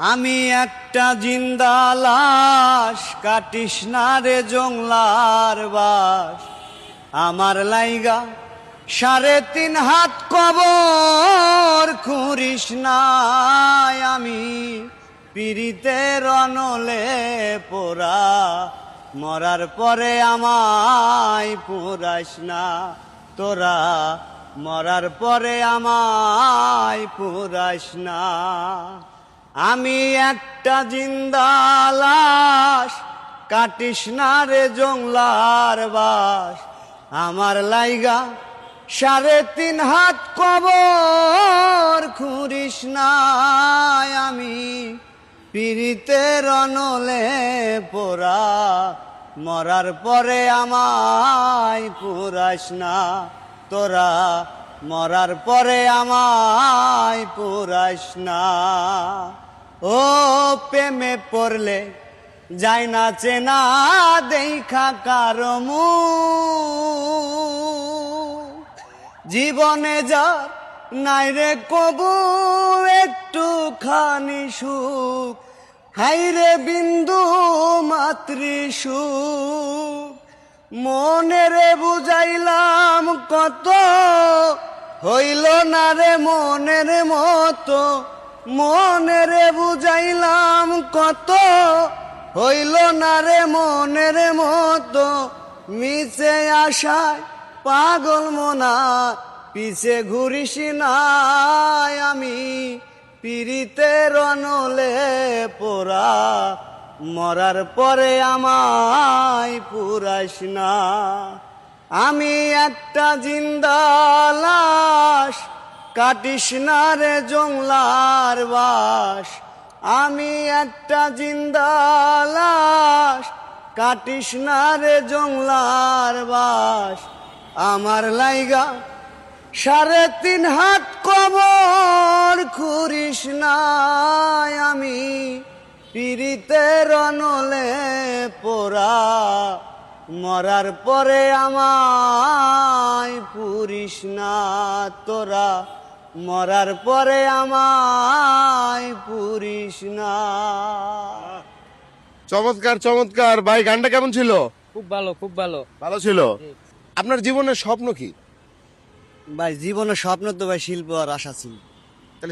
আমি একটা জিন্দা লাশ, কাটিস না রে জংলার বাস। আমার লাইগা 3.5 হাত কবর খুঁড়িস নাই। আমি পিরিতের অনলে পোড়া, মরার পরে আমায় পুরাইস না। তোরা মরার পরে আমায় পুরাইস না। আমি একটা জিন্দা লাশ, কাটিস না রে জংলার বাস। আমার লাইগা 3.5 হাত কবর খুঁড়িস নাই। আমি পিরিতের অনলে পোড়া, মরার পরে আমায় পুরাইস না। তোরা মরার পরে আমায় পুরাইস না। ও প্রেমে পড়লে যায় না চেনা, দেখা কারো মুখ। জীবনে যার নাই রে কবু একটুখানি সুখ, হাইরে বিন্দু মাতৃ সুখ। মনেরে বুঝাইলাম কত, হইল না রে মনের মতো। মনেরে বুঝাইলাম কত, হইল না রে মনের মতো। মিছে আশায় পাগল মনা, পিছে ঘুরিস নাই। আমি পিরিতের অনলে পোড়া, মরার পরে আমায় পুরাইস না। আমি একটা জিন্দা লাশ, কাটিস না রে জংলার বাস। আমি একটা জিন্দা লাশ, কাটিস না রে জংলার বাস। আমার লাইগা 3.5 হাত কবর খুঁড়িস নাই। আমি পিরিতের অনলে পোড়া, মরার পরে আমায় পুরিস না। তোরা মরার পরে আমায় পুরিস না। চমৎকার চমৎকার ভাই, গানটা কেমন ছিল? খুব ভালো, খুব ভালো। ভালো ছিল। আপনার জীবনের স্বপ্ন কি? ভাই জীবনের স্বপ্ন তো ভাই শিল্প আর আশা ছিল।